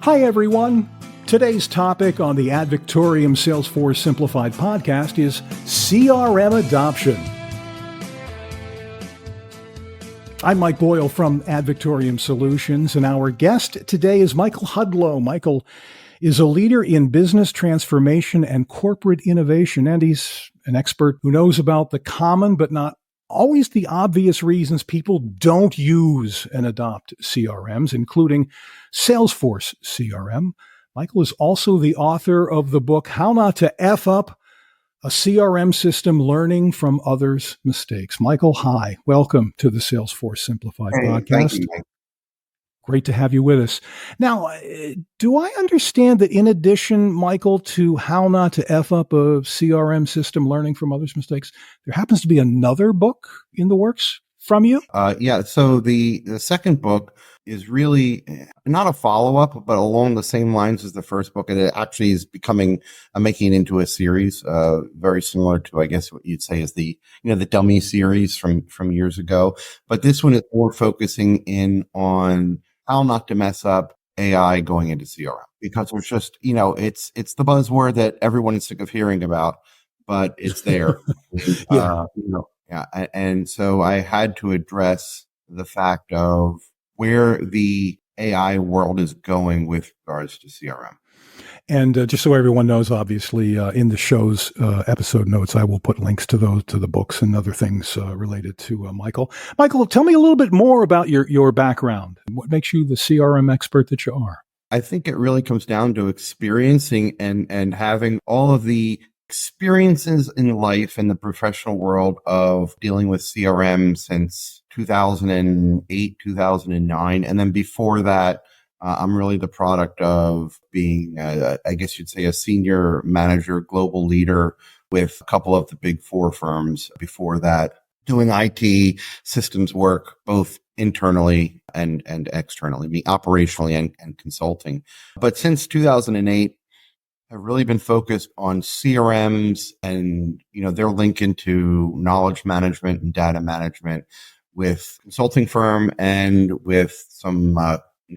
Hi, everyone. Today's topic on the Victoriam Salesforce Simplified podcast is CRM adoption. I'm Mike Boyle from Victoriam Solutions, and our guest today is Michael Hudlow. Michael is a leader in business transformation and corporate innovation, and he's an expert who knows about the common but not always the obvious reasons people don't use and adopt CRMs, including Salesforce CRM. Michael is also the author of the book, How Not to F Up a CRM System, Learning from Others' Mistakes. Michael, hi. Welcome to the Salesforce Simplified podcast. Thank you, Mike. Great to have you with us. Now, do I understand that in addition, Michael, to How Not to F Up a CRM System, Learning from Others' Mistakes, there happens to be another book in the works from you? So the second book is really not a follow-up, but along the same lines as the first book. And it actually is making it into a series, very similar to, I guess, what you'd say is the dummy series from years ago. But this one is more focusing in on how not to mess up AI going into CRM, because there's just, it's the buzzword that everyone is sick of hearing about, but it's there. And so I had to address the fact of where the AI world is going with regards to CRM. And just so everyone knows, obviously, in the show's episode notes, I will put links to the books and other things related to Michael. Michael, tell me a little bit more about your background. What makes you the CRM expert that you are? I think it really comes down to experiencing and having all of the experiences in life in the professional world of dealing with CRM since 2008, 2009. And then before that, I'm really the product of being, I guess you'd say, a senior manager, global leader with a couple of the big four firms. Before that, doing IT systems work, both internally and externally, operationally and consulting. But since 2008, I've really been focused on CRMs and, their link into knowledge management and data management with consulting firm and with some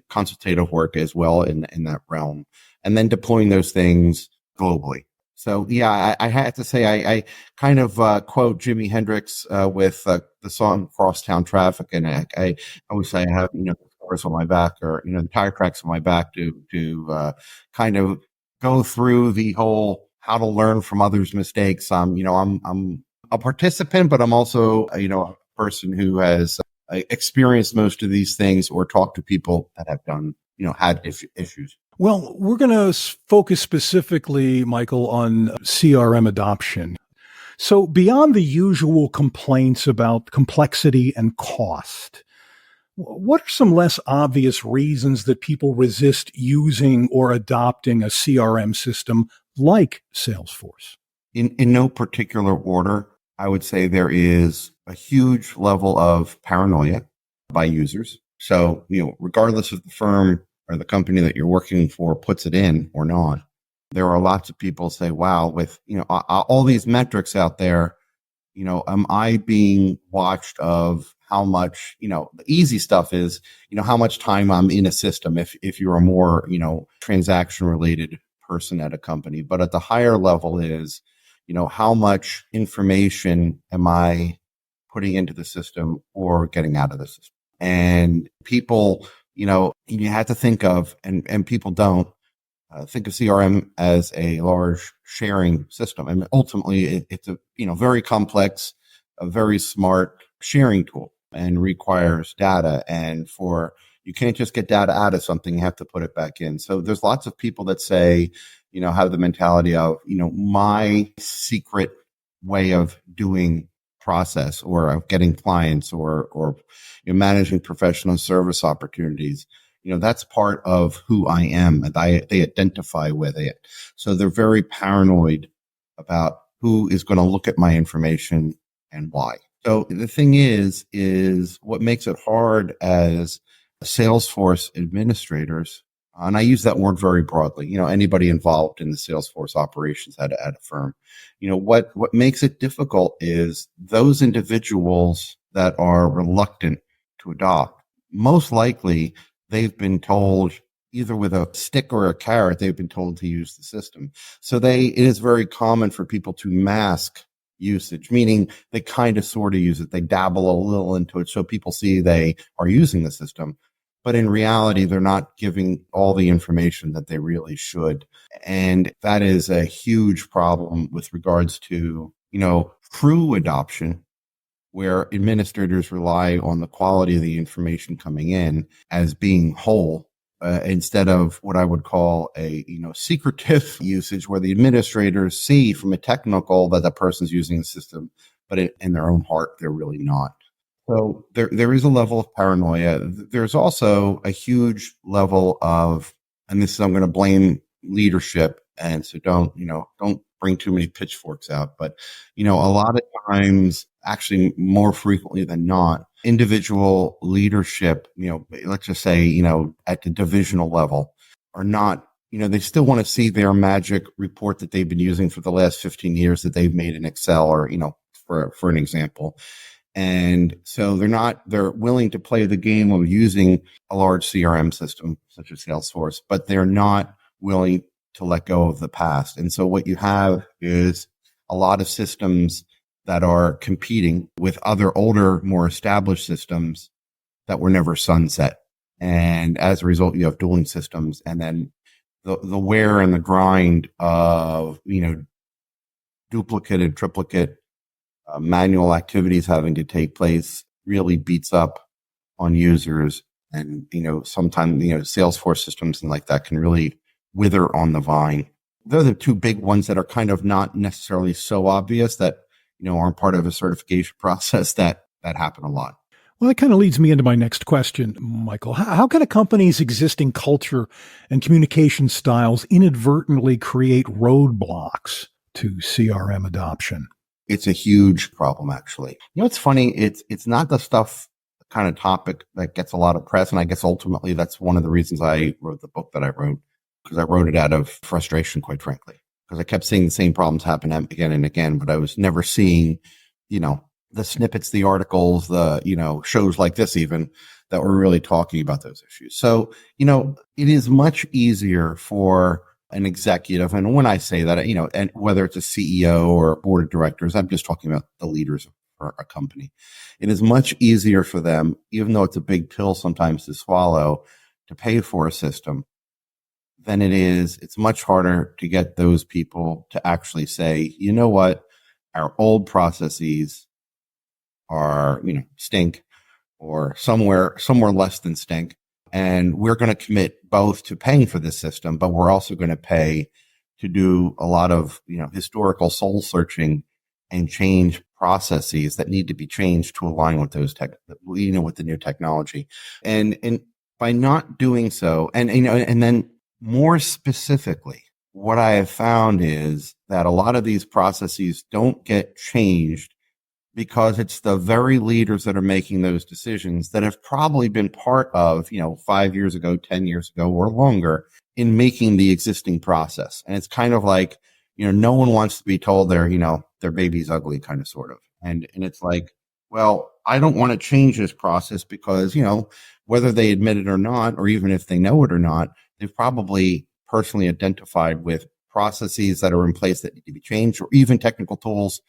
consultative work as well in that realm, and then deploying those things globally. So, I had to say, I kind of quote Jimi Hendrix with the song Crosstown Traffic. And I always say I have, cars on my back, or, the tire tracks on my back to kind of go through the whole how to learn from others' mistakes. I'm a participant, but I'm also, a person who has experienced most of these things or talked to people that have done, had issues. Well, we're going to focus specifically, Michael, on CRM adoption. So beyond the usual complaints about complexity and cost, what are some less obvious reasons that people resist using or adopting a CRM system like Salesforce? In no particular order, I would say there is a huge level of paranoia by users. So, regardless of the firm or the company that you're working for puts it in or not, there are lots of people say, wow, with, all these metrics out there, am I being watched of how much, the easy stuff is, how much time I'm in a system if you're a more, transaction related person at a company. But at the higher level is, how much information am I putting into the system or getting out of the system? And people, you have to think of, and people don't think of CRM as a large sharing system. And ultimately it's a, very complex, a very smart sharing tool, and requires data. And you can't just get data out of something, you have to put it back in. So there's lots of people that say, have the mentality of, my secret way of doing process or of getting clients or managing professional service opportunities. That's part of who I am, and they identify with it. So they're very paranoid about who is going to look at my information and why. So the thing is what makes it hard as Salesforce administrators, and I use that word very broadly, anybody involved in the Salesforce operations at a firm, what makes it difficult is those individuals that are reluctant to adopt. Most likely they've been told, either with a stick or a carrot, they've been told to use the system. So it is very common for people to mask usage, meaning they kind of sort of use it. They dabble a little into it so people see they are using the system. But in reality, they're not giving all the information that they really should. And that is a huge problem with regards to, true adoption, where administrators rely on the quality of the information coming in as being whole, instead of what I would call a secretive usage, where the administrators see from a technical that the person's using the system, but in their own heart they're really not. So there is a level of paranoia. There's also a huge level of, and this is, I'm going to blame leadership, and so don't bring too many pitchforks out, but a lot of times, actually more frequently than not, individual leadership, let's just say, at the divisional level, are not, they still want to see their magic report that they've been using for the last 15 years that they've made in Excel, or, for an example. And so they're willing to play the game of using a large CRM system such as Salesforce, but they're not willing to let go of the past. And so what you have is a lot of systems that are competing with other older, more established systems that were never sunset. And as a result, you have dueling systems, and then the wear and the grind of, duplicate and triplicate manual activities having to take place really beats up on users. And, sometimes, Salesforce systems and like that can really wither on the vine. They're the two big ones that are kind of not necessarily so obvious that, aren't part of a certification process that happen a lot. Well, that kind of leads me into my next question, Michael. How can a company's existing culture and communication styles inadvertently create roadblocks to CRM adoption? It's a huge problem, actually. It's funny. It's not the stuff, kind of topic that gets a lot of press. And I guess ultimately that's one of the reasons I wrote the book that I wrote, because I wrote it out of frustration, quite frankly, because I kept seeing the same problems happen again and again, but I was never seeing, the snippets, the articles, the, shows like this even that were really talking about those issues. So, it is much easier for an executive. And when I say that, and whether it's a CEO or a board of directors, I'm just talking about the leaders of a company. It is much easier for them, even though it's a big pill sometimes to swallow, to pay for a system than it's much harder to get those people to actually say, you know what, our old processes are, stink, or somewhere less than stink. And we're going to commit both to paying for this system, but we're also going to pay to do a lot of, historical soul searching and change processes that need to be changed to align with those with the new technology. And by not doing so, and then more specifically, what I have found is that a lot of these processes don't get changed because it's the very leaders that are making those decisions that have probably been part of, 5 years ago, 10 years ago, or longer in making the existing process. And it's kind of like, no one wants to be told their baby's ugly, kind of, sort of. And it's like, well, I don't want to change this process because, whether they admit it or not, or even if they know it or not, they've probably personally identified with processes that are in place that need to be changed, or even technical tools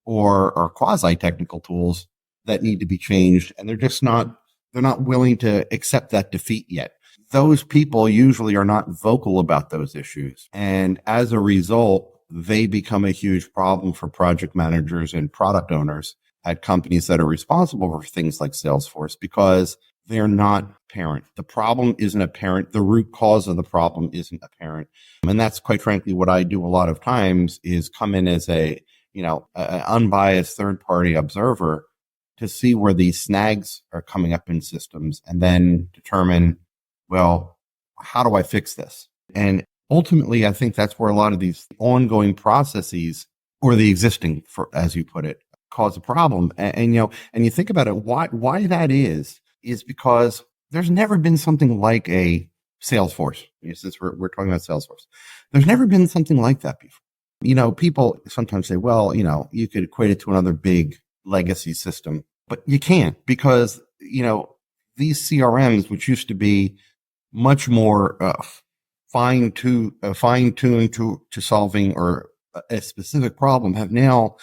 or quasi-technical tools that need to be changed. And they're not willing to accept that defeat yet. Those people usually are not vocal about those issues. And as a result, they become a huge problem for project managers and product owners at companies that are responsible for things like Salesforce, because they're not apparent. The problem isn't apparent. The root cause of the problem isn't apparent. And that's, quite frankly, what I do a lot of times, is come in as an unbiased third-party observer to see where these snags are coming up in systems, and then determine, well, how do I fix this? And ultimately, I think that's where a lot of these ongoing processes, or the existing, as you put it, cause a problem. And you think about it, why that is because there's never been something like a Salesforce. Since we're talking about Salesforce, there's never been something like that before. People sometimes say, well, you could equate it to another big legacy system, but you can't, because, these CRMs, which used to be much more fine-tuned to solving or a specific problem have now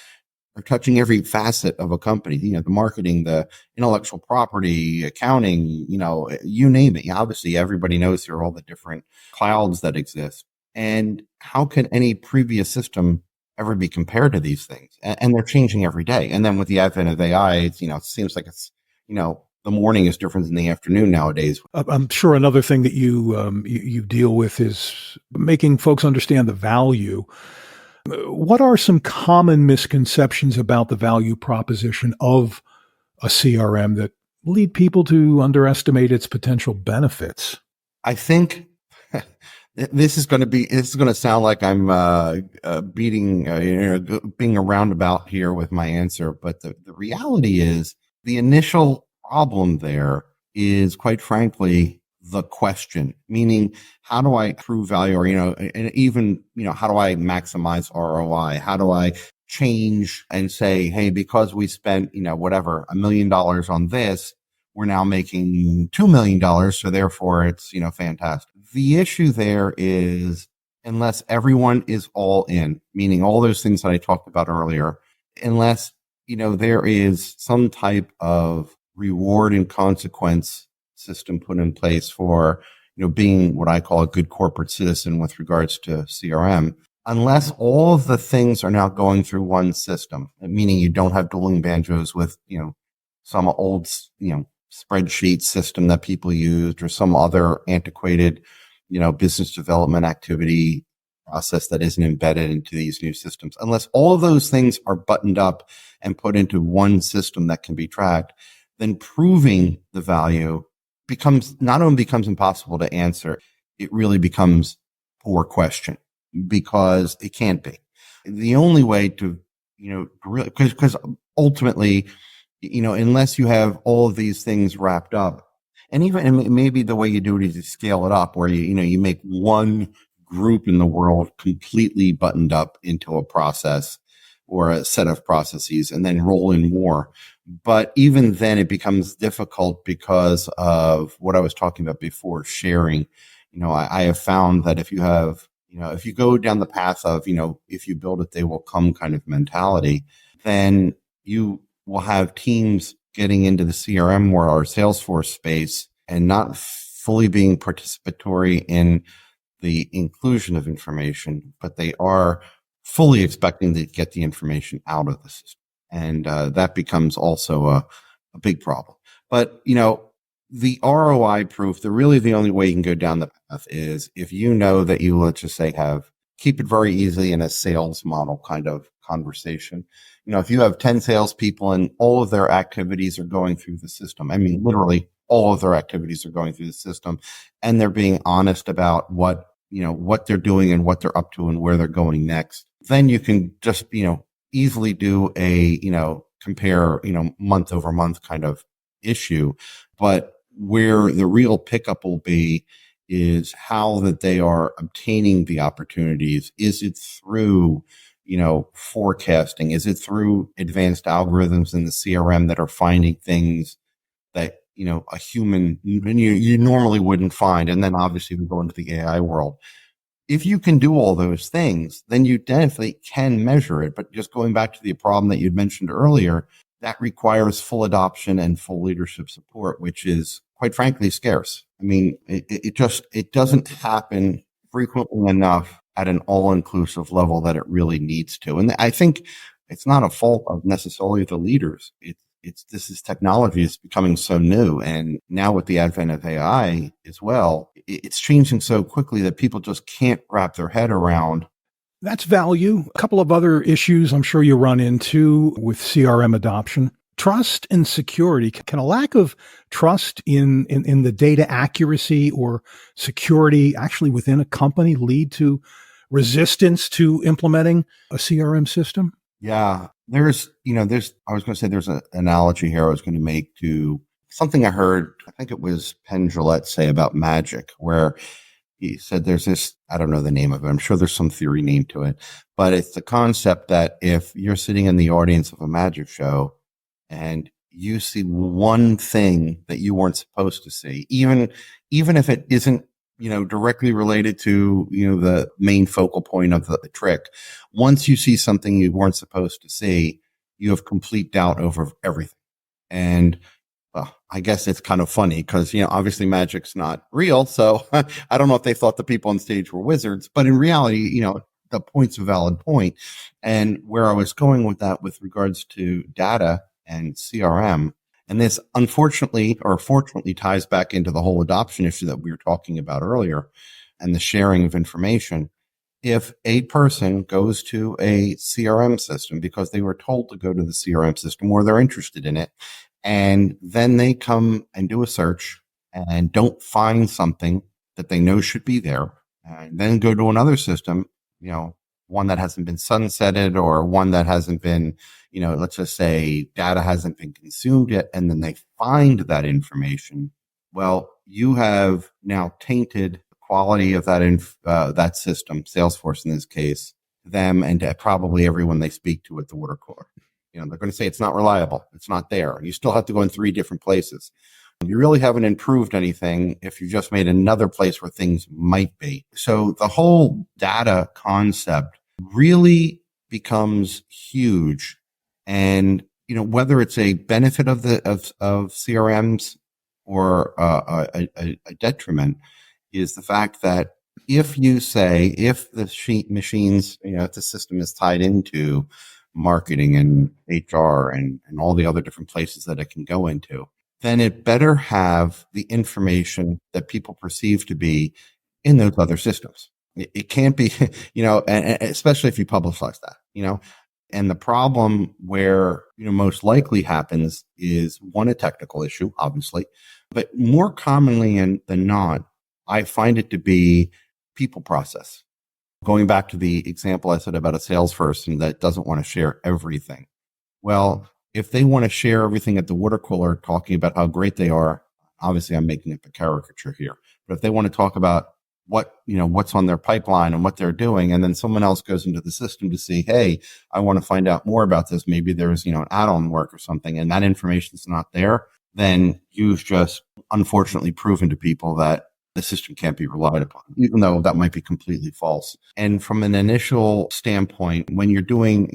are touching every facet of a company, the marketing, the intellectual property, accounting, you name it. Obviously, everybody knows there are all the different clouds that exist. And how can any previous system ever be compared to these things? And they're changing every day. And then with the advent of AI, it seems like the morning is different than the afternoon nowadays. I'm sure another thing that you deal with is making folks understand the value. What are some common misconceptions about the value proposition of a CRM that lead people to underestimate its potential benefits? I think this is going to sound like I'm being a roundabout here with my answer, but the reality is the initial problem there is, quite frankly, the question, meaning how do I prove value, or and even how do I maximize ROI? How do I change and say, hey, because we spent whatever $1 million on this, we're now making $2 million. So therefore it's, fantastic. The issue there is, unless everyone is all in, meaning all those things that I talked about earlier, unless, there is some type of reward and consequence system put in place for, being what I call a good corporate citizen with regards to CRM, unless all of the things are now going through one system, meaning you don't have dueling banjos with, some old, spreadsheet system that people used, or some other antiquated, business development activity process that isn't embedded into these new systems. Unless all of those things are buttoned up and put into one system that can be tracked, then proving the value not only becomes impossible to answer, it really becomes a poor question, because it can't be. The only way to, because ultimately, unless you have all of these things wrapped up, and maybe the way you do it is you scale it up, where you make one group in the world completely buttoned up into a process or a set of processes, and then roll in more. But even then it becomes difficult because of what I was talking about before, sharing. I have found that if you have, if you go down the path of, if you build it, they will come kind of mentality, then you will have teams getting into the CRM or Salesforce space and not fully being participatory in the inclusion of information, but they are fully expecting to get the information out of the system. And that becomes also a big problem. But, the ROI proof, the only way you can go down the path is if that you, let's just say, keep it very easy in a sales model kind of conversation. If you have 10 salespeople and all of their activities are going through the system, I mean, literally all of their activities are going through the system, and they're being honest about what they're doing and what they're up to and where they're going next, then you can just, easily do a, compare, month over month kind of issue. But where the real pickup will be is how that they are obtaining the opportunities. Is it through, forecasting? Is it through advanced algorithms in the CRM that are finding things that, a human, you normally wouldn't find? And then obviously we go into the AI world. If you can do all those things, then you definitely can measure it. But just going back to the problem that you'd mentioned earlier, that requires full adoption and full leadership support, which is, quite frankly, scarce. I mean, it doesn't happen frequently enough at an all-inclusive level that it really needs to. And I think it's not a fault of necessarily the leaders. This is technology is becoming so new. And now with the advent of AI as well, it's changing so quickly that people just can't wrap their head around. That's value. A couple of other issues I'm sure you run into with CRM adoption. Trust and security. Can a lack of trust in the data accuracy or security actually within a company lead to resistance to implementing a CRM system? Yeah, I was going to say there's an analogy here I was going to make to something I heard, I think it was Penn Jillette say about magic, where he said there's this, I don't know the name of it, I'm sure there's some theory name to it, but it's the concept that if you're sitting in the audience of a magic show and you see one thing that you weren't supposed to see, even if it isn't, directly related to, the main focal point of the trick. Once you see something you weren't supposed to see, you have complete doubt over everything. And well, I guess it's kind of funny because, obviously magic's not real. So I don't know if they thought the people on stage were wizards, but in reality, the point's a valid point. And where I was going with that with regards to data and CRM, and this unfortunately or fortunately ties back into the whole adoption issue that we were talking about earlier and the sharing of information. If a person goes to a CRM system because they were told to go to the CRM system or they're interested in it, and then they come and do a search and don't find something that they know should be there, and then go to another system, one that hasn't been sunsetted or one that hasn't been, let's just say data hasn't been consumed yet, and then they find that information. Well, you have now tainted the quality of that system, Salesforce in this case, them and to probably everyone they speak to at the water cooler. They're going to say it's not reliable. It's not there. You still have to go in 3 different places. You really haven't improved anything if you just made another place where things might be. So the whole data concept really becomes huge. And, whether it's a benefit of CRMs or a detriment is the fact that if the machines, if the system is tied into marketing and HR and all the other different places that it can go into, then it better have the information that people perceive to be in those other systems. It can't be, and especially if you publicize that, and the problem where, most likely happens is one, a technical issue, obviously, but more commonly than not, I find it to be people process. Going back to the example I said about a salesperson that doesn't want to share everything. Well, if they want to share everything at the water cooler, talking about how great they are, obviously I'm making up a caricature here. But if they want to talk about what's on their pipeline and what they're doing, and then someone else goes into the system to see, hey, I want to find out more about this. Maybe there's, an add-on work or something, and that information's not there, then you've just unfortunately proven to people that the system can't be relied upon, even though that might be completely false. And from an initial standpoint, when you're doing,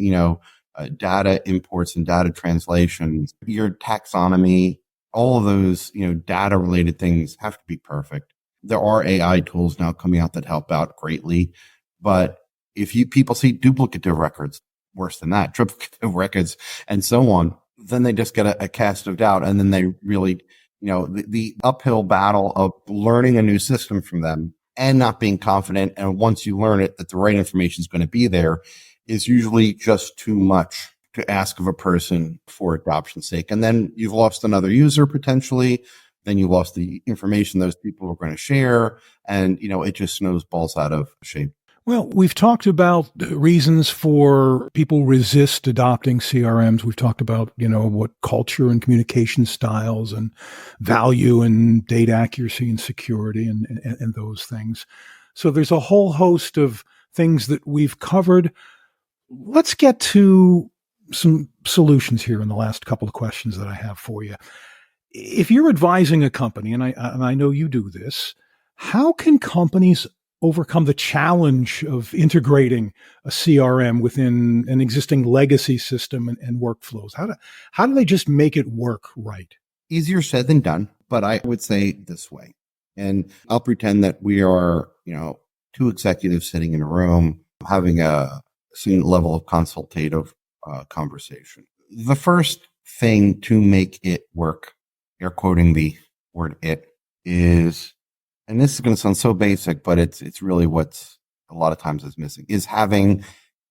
data imports and data translations, your taxonomy, all of those, data related things have to be perfect. There are AI tools now coming out that help out greatly. But if people see duplicative records, worse than that, triplicative records and so on, then they just get a cast of doubt. And then they really, the uphill battle of learning a new system from them and not being confident. And once you learn it, that the right information is going to be there is usually just too much to ask of a person for adoption's sake. And then you've lost another user potentially. Then you lost the information those people were going to share. And, it just snowballs out of shape. Well, we've talked about reasons for people resist adopting CRMs. We've talked about, what culture and communication styles and value and data accuracy and security and those things. So there's a whole host of things that we've covered. Let's get to some solutions here in the last couple of questions that I have for you. If you're advising a company, and I know you do this, how can companies overcome the challenge of integrating a CRM within an existing legacy system and workflows? How do they just make it work right? Easier said than done, but I would say this way. And I'll pretend that we are, 2 executives sitting in a room having a certain level of consultative conversation. The first thing to make it work, air quoting the word it, is, and this is going to sound so basic, but it's really what's a lot of times is missing, is having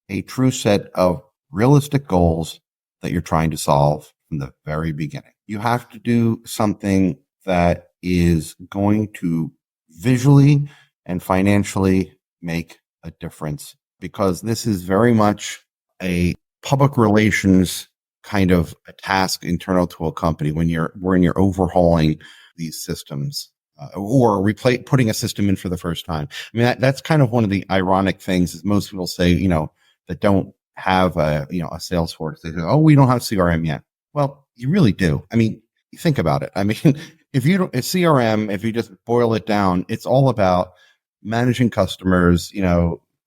a true set of realistic goals that you're trying to solve from the very beginning. You have to do something that is going to visually and financially make a difference, because this is very much a public relations kind of a task internal to a company when you're overhauling these systems or putting a system in for the first time. I mean, that's kind of one of the ironic things is most people say, that don't have a Salesforce. They say, oh, we don't have CRM yet. Well, You really do. I mean, think about it. I mean, if you don't, a CRM, if you just boil it down, it's all about managing customers,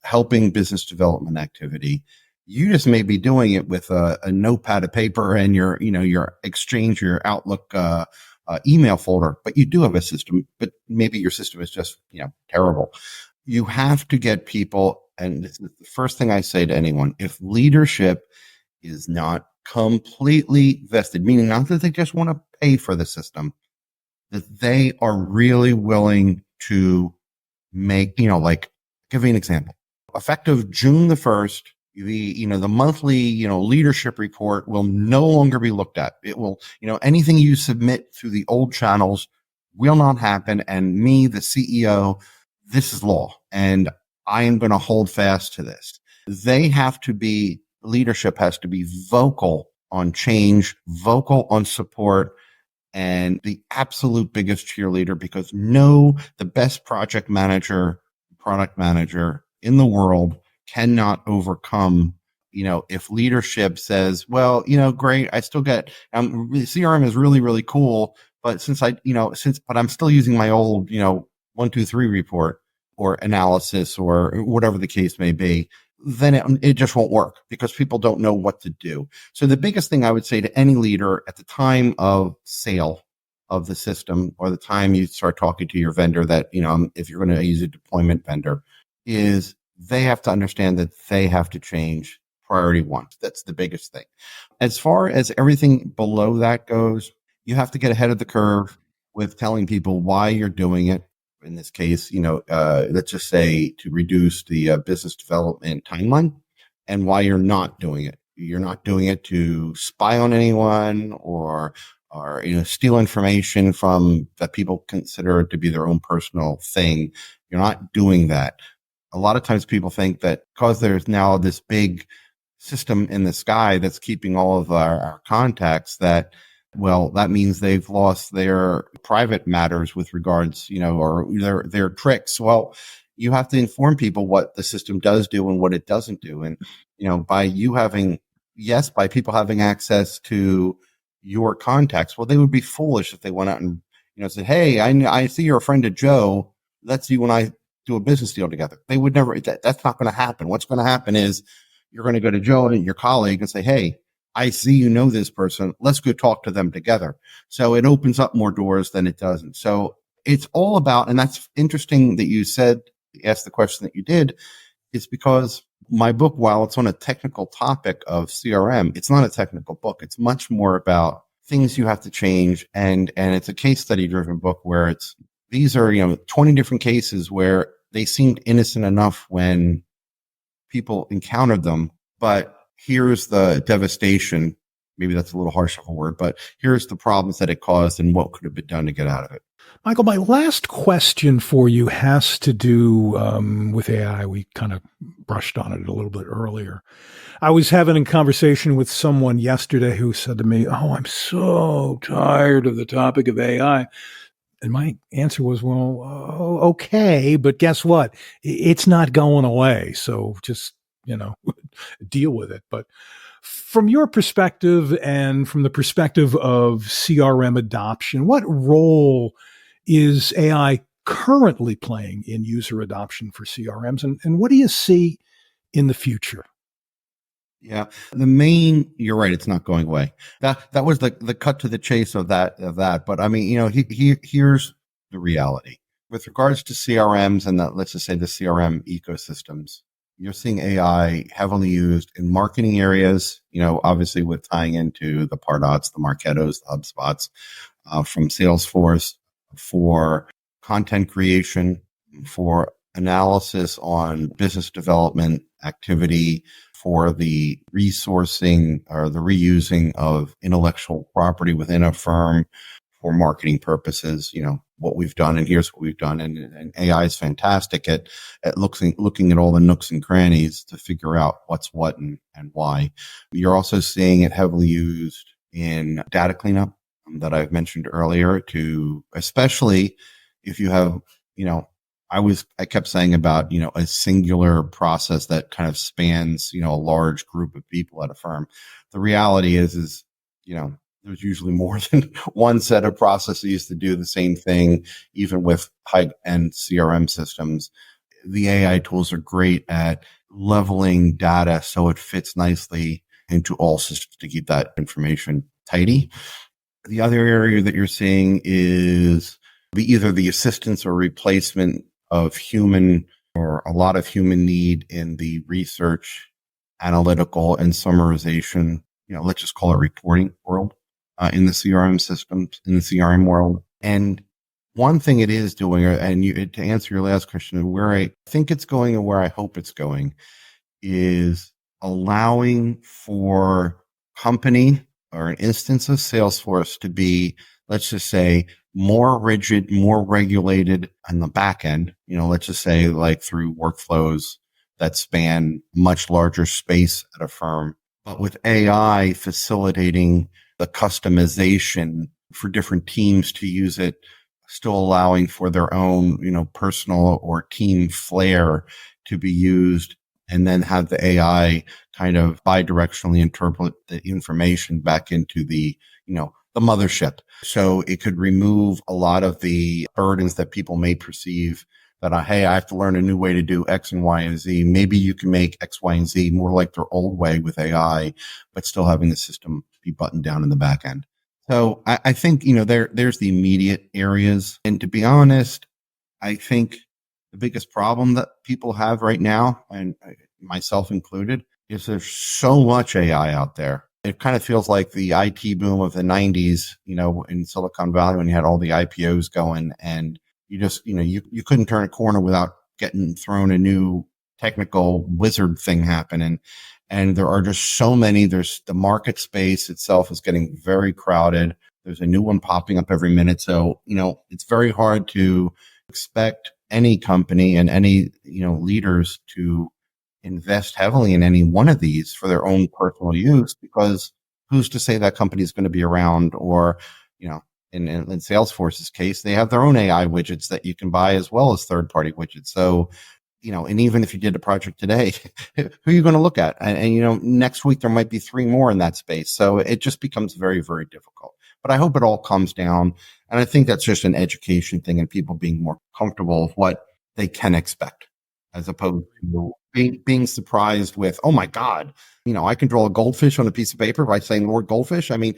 helping business development activity. You just may be doing it with a notepad of paper and your Exchange, your Outlook, email folder, but you do have a system, but maybe your system is just, terrible. You have to get people. And this is the first thing I say to anyone, if leadership is not completely vested, meaning not that they just want to pay for the system, that they are really willing to make, like, give you an example. Effective June the 1st, the monthly, leadership report will no longer be looked at. It will, anything you submit through the old channels will not happen. And me, the CEO, this is law. And I am going to hold fast to this. Leadership has to be vocal on change, vocal on support, and the absolute biggest cheerleader, because the best project manager, product manager in the world cannot overcome, if leadership says, well, great, I still get, CRM is really, really cool, but but I'm still using my old, 1, 2, 3 report or analysis or whatever the case may be, then it just won't work because people don't know what to do. So the biggest thing I would say to any leader at the time of sale of the system, or the time you start talking to your vendor that, if you're going to use a deployment vendor, is they have to understand that they have to change priority one. That's the biggest thing. As far as everything below that goes, you have to get ahead of the curve with telling people why you're doing it. In this case, let's just say to reduce the business development timeline, and why you're not doing it. You're not doing it to spy on anyone or steal information from that people consider to be their own personal thing. You're not doing that. A lot of times people think that because there's now this big system in the sky that's keeping all of our contacts, that means they've lost their private matters with regards, or their tricks. Well, you have to inform people what the system does do and what it doesn't do. And, by people having access to your contacts, well, they would be foolish if they went out and, said, hey, I see you're a friend of Joe. Let's see when I do a business deal together. They would never, that's not going to happen. What's going to happen is you're going to go to Joe and your colleague and say, hey, I see you know this person. Let's go talk to them together. So it opens up more doors than it doesn't. So it's all about, and that's interesting that you asked the question that you did, is because my book, while it's on a technical topic of CRM, it's not a technical book. It's much more about things you have to change. And it's a case study driven book where these are, 20 different cases where they seemed innocent enough when people encountered them, but here's the devastation. Maybe that's a little harsh of a word, but here's the problems that it caused and what could have been done to get out of it. Michael, my last question for you has to do with AI. We kind of brushed on it a little bit earlier. I was having a conversation with someone yesterday who said to me, oh, I'm so tired of the topic of AI. And my answer was, well, okay, but guess what? It's not going away. So just, deal with it. But from your perspective and from the perspective of CRM adoption, what role is AI currently playing in user adoption for CRMs? And what do you see in the future? Yeah, you're right. It's not going away. That was the cut to the chase of that. But I mean, here's the reality with regards to CRMs and let's just say the CRM ecosystems. You're seeing AI heavily used in marketing areas, obviously with tying into the Pardots, the Marketos, the HubSpots, from Salesforce, for content creation, for analysis on business development activity, for the resourcing or the reusing of intellectual property within a firm for marketing purposes, what we've done, and here's what we've done. And AI is fantastic at looking at all the nooks and crannies to figure out what's what and why. You're also seeing it heavily used in data cleanup that I've mentioned earlier, especially if you have, I kept saying about, a singular process that kind of spans, a large group of people at a firm. The reality is, there's usually more than one set of processes to do the same thing, even with high-end CRM systems. The AI tools are great at leveling data so it fits nicely into all systems to keep that information tidy. The other area that you're seeing is either the assistance or replacement of human or a lot of human need in the research, analytical, and summarization, let's just call it reporting world in the CRM systems, in the CRM world. And one thing it is doing, to answer your last question, where I think it's going and where I hope it's going, is allowing for company or an instance of Salesforce to be, let's just say, more rigid, more regulated on the back end. Let's just say like through workflows that span much larger space at a firm, but with AI facilitating the customization for different teams to use it, still allowing for their own, personal or team flair to be used, and then have the AI kind of bidirectionally interpret the information back into the mothership. So it could remove a lot of the burdens that people may perceive that, hey, I have to learn a new way to do X and Y and Z. Maybe you can make X, Y, and Z more like their old way with AI, but still having the system be buttoned down in the back end. So I think, there's the immediate areas. And to be honest, I think the biggest problem that people have right now, and myself included, is there's so much AI out there. It kind of feels like the IT boom of the 90s, in Silicon Valley when you had all the IPOs going, and you just, you couldn't turn a corner without getting thrown a new technical wizard thing happening. And there are just so many. There's the market space itself is getting very crowded. There's a new one popping up every minute. So, it's very hard to expect any company and any, leaders to invest heavily in any one of these for their own personal use, because who's to say that company is going to be around? Or, in Salesforce's case, they have their own AI widgets that you can buy as well as third-party widgets. So, and even if you did a project today, who are you going to look at? And, next week there might be 3 more in that space. So it just becomes very, very difficult. But I hope it all comes down. And I think that's just an education thing and people being more comfortable with what they can expect, as opposed to being surprised with, oh my God, I can draw a goldfish on a piece of paper by saying the word goldfish. I mean,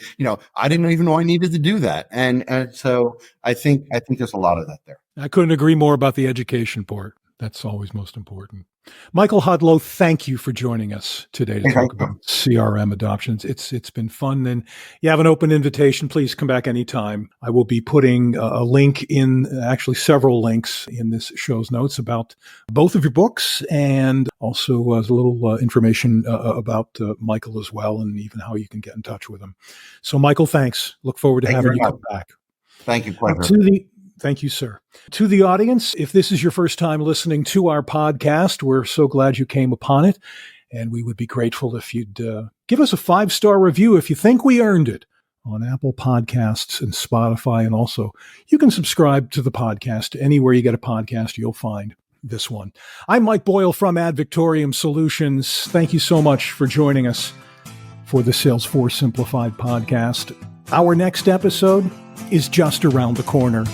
I didn't even know I needed to do that. And so I think there's a lot of that there. I couldn't agree more about the education part. That's always most important. Michael Hudlow, thank you for joining us today to talk about CRM adoptions. It's been fun, and you have an open invitation. Please come back anytime. I will be putting a link in, actually several links in this show's notes about both of your books, and also a little information about Michael as well, and even how you can get in touch with him. So Michael, thanks. Look forward to having you come back. Thank you. Pleasure. Thank you, sir. To the audience, if this is your first time listening to our podcast, we're so glad you came upon it. And we would be grateful if you'd give us a 5-star review if you think we earned it on Apple Podcasts and Spotify. And also, you can subscribe to the podcast. Anywhere you get a podcast, you'll find this one. I'm Mike Boyle from Victoriam Solutions. Thank you so much for joining us for the Salesforce Simplified podcast. Our next episode is just around the corner.